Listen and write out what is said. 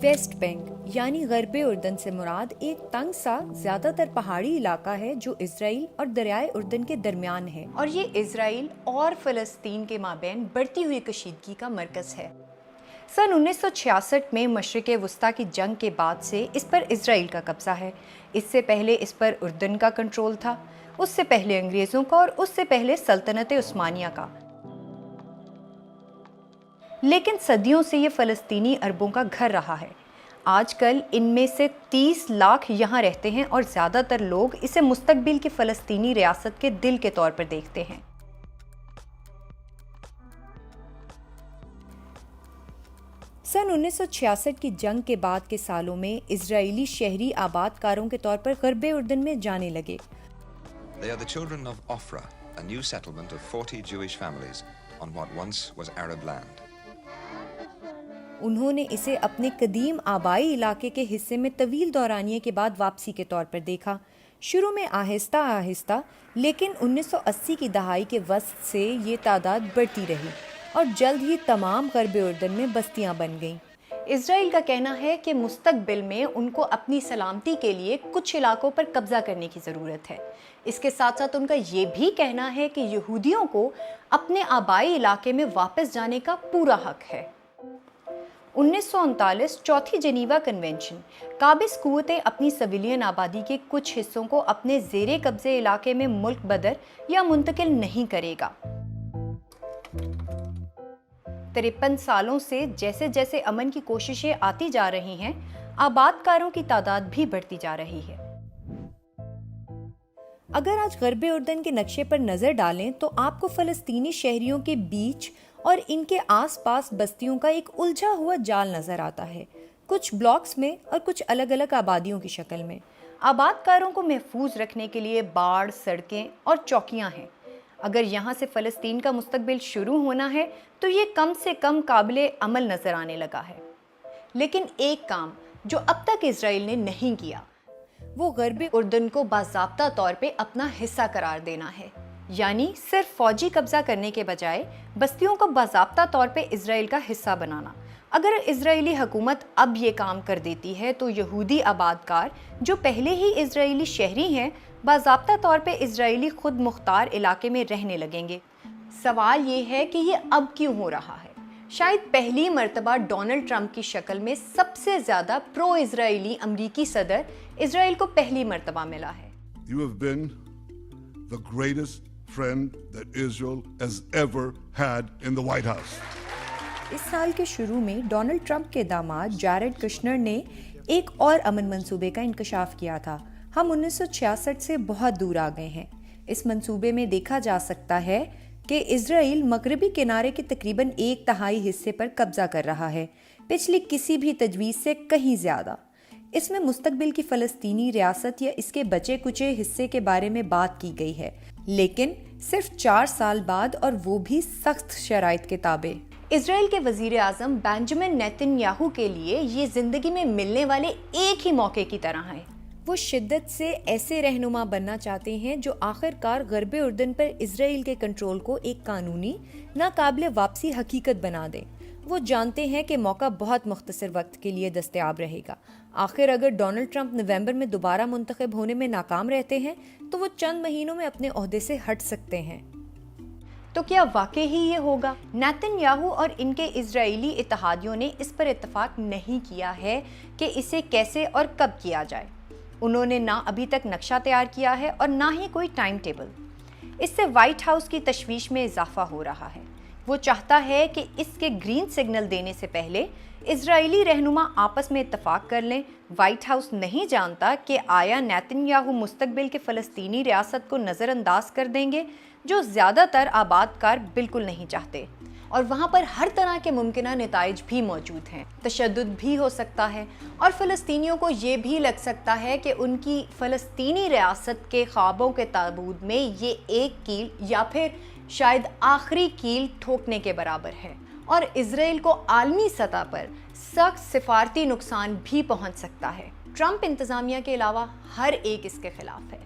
Waste bank یعنی غربی اردن سے مراد ایک تنگ سا زیادہ تر پہاڑی علاقہ ہے جو اسرائیل اور دریائے اردن کے درمیان ہے، اور یہ اسرائیل اور فلسطین کے مابین بڑھتی ہوئی کشیدگی کا مرکز ہے۔ سن 1966 میں مشرق وسطیٰ کی جنگ کے بعد سے اس پر اسرائیل کا قبضہ ہے۔ اس سے پہلے اس پر اردن کا کنٹرول تھا، اس سے پہلے انگریزوں کا اور اس سے پہلے سلطنت عثمانیہ کا۔ لیکن صدیوں سے یہ فلسطینی عربوں کا گھر رہا ہے۔ آج کل ان میں سے 30 لاکھ یہاں رہتے ہیں اور زیادہ تر لوگ اسے مستقبل کی فلسطینی ریاست کے دل کے طور پر دیکھتے ہیں۔ سن 1966 کی جنگ کے بعد کے سالوں میں اسرائیلی شہری آباد کاروں کے طور پر غرب اردن میں جانے لگے۔ They are the children of Ofra, a new settlement of 40 Jewish families on what once was Arab land. انہوں نے اسے اپنے قدیم آبائی علاقے کے حصے میں طویل دورانیے کے بعد واپسی کے طور پر دیکھا۔ شروع میں آہستہ آہستہ، لیکن 1980 کی دہائی کے وسط سے یہ تعداد بڑھتی رہی اور جلد ہی تمام غرب اردن میں بستیاں بن گئیں۔ اسرائیل کا کہنا ہے کہ مستقبل میں ان کو اپنی سلامتی کے لیے کچھ علاقوں پر قبضہ کرنے کی ضرورت ہے۔ اس کے ساتھ ساتھ ان کا یہ بھی کہنا ہے کہ یہودیوں کو اپنے آبائی علاقے میں واپس جانے کا پورا حق ہے۔ 1939 چوتھی جنیوا کنونشن قابض قوتیں اپنی سویلین آبادی کے کچھ حصوں کو اپنے زیر قبضے علاقے میں ملک بدر یا منتقل نہیں کرے گا۔ 53 سالوں سے جیسے جیسے امن کی کوششیں آتی جا رہی ہیں، آباد کاروں کی تعداد بھی بڑھتی جا رہی ہے۔ اگر آج غرب اردن کے نقشے پر نظر ڈالیں تو آپ کو فلسطینی شہریوں کے بیچ اور ان کے آس پاس بستیوں کا ایک الجھا ہوا جال نظر آتا ہے، کچھ بلاکس میں اور کچھ الگ الگ آبادیوں کی شکل میں۔ آباد کاروں کو محفوظ رکھنے کے لیے باڑ، سڑکیں اور چوکیاں ہیں۔ اگر یہاں سے فلسطین کا مستقبل شروع ہونا ہے تو یہ کم سے کم قابل عمل نظر آنے لگا ہے۔ لیکن ایک کام جو اب تک اسرائیل نے نہیں کیا، وہ غربی اردن کو باضابطہ طور پہ اپنا حصہ قرار دینا ہے، یعنی صرف فوجی قبضہ کرنے کے بجائے بستیوں کو باضابطہ طور پہ اسرائیل کا حصہ بنانا۔ اگر اسرائیلی حکومت اب یہ کام کر دیتی ہے تو یہودی آباد کار جو پہلے ہی اسرائیلی شہری ہیں باضابطہ طور پہ اسرائیلی خود مختار علاقے میں رہنے لگیں گے۔ سوال یہ ہے کہ یہ اب کیوں ہو رہا ہے؟ شاید پہلی مرتبہ ڈونلڈ ٹرمپ کی شکل میں سب سے زیادہ پرو اسرائیلی امریکی صدر اسرائیل کو پہلی مرتبہ ملا ہے۔ You have been the greatest friend that Israel has ever had in the White House. اس سال کے شروع میں ڈونلڈ ٹرمپ کے داماد جیرڈ کشنر نے ایک اور امن منصوبے کا انکشاف کیا تھا۔ ہم 1966 سے بہت دور آ گئے ہیں۔ اس منصوبے میں دیکھا جا سکتا ہے کہ اسرائیل مغربی کنارے کے تقریباً 1/3 حصے پر قبضہ کر رہا ہے، پچھلی کسی بھی تجویز سے کہیں زیادہ۔ اس میں مستقبل کی فلسطینی ریاست یا اس کے بچے کچے حصے کے بارے میں بات کی گئی ہے، لیکن صرف 4 سال بعد، اور وہ بھی سخت شرائط کے تابع۔ اسرائیل کے وزیر اعظم بنجامن نیتن یاہو کے لیے یہ زندگی میں ملنے والے ایک ہی موقع کی طرح ہے۔ وہ شدت سے ایسے رہنما بننا چاہتے ہیں جو آخر کار غرب اردن پر اسرائیل کے کنٹرول کو ایک قانونی، ناقابل واپسی حقیقت بنا دیں۔ وہ جانتے ہیں کہ موقع بہت مختصر وقت کے لیے دستیاب رہے گا۔ آخر اگر ڈونلڈ ٹرمپ نومبر میں دوبارہ منتخب ہونے میں ناکام رہتے ہیں تو وہ چند مہینوں میں اپنے عہدے سے ہٹ سکتے ہیں۔ تو کیا واقعی ہی یہ ہوگا؟ نیتن یاہو اور ان کے اسرائیلی اتحادیوں نے اس پر اتفاق نہیں کیا ہے کہ اسے کیسے اور کب کیا جائے۔ انہوں نے نہ ابھی تک نقشہ تیار کیا ہے اور نہ ہی کوئی ٹائم ٹیبل۔ اس سے وائٹ ہاؤس کی تشویش میں اضافہ ہو رہا ہے۔ وہ چاہتا ہے کہ اس کے گرین سگنل دینے سے پہلے اسرائیلی رہنما آپس میں اتفاق کر لیں۔ وائٹ ہاؤس نہیں جانتا کہ آیا نیتن یاہو مستقبل کے فلسطینی ریاست کو نظر انداز کر دیں گے، جو زیادہ تر آباد کار بالکل نہیں چاہتے، اور وہاں پر ہر طرح کے ممکنہ نتائج بھی موجود ہیں۔ تشدد بھی ہو سکتا ہے، اور فلسطینیوں کو یہ بھی لگ سکتا ہے کہ ان کی فلسطینی ریاست کے خوابوں کے تابوت میں یہ ایک کیل یا پھر شاید آخری کیل ٹھوکنے کے برابر ہے، اور اسرائیل کو عالمی سطح پر سخت سفارتی نقصان بھی پہنچ سکتا ہے۔ ٹرمپ انتظامیہ کے علاوہ ہر ایک اس کے خلاف ہے۔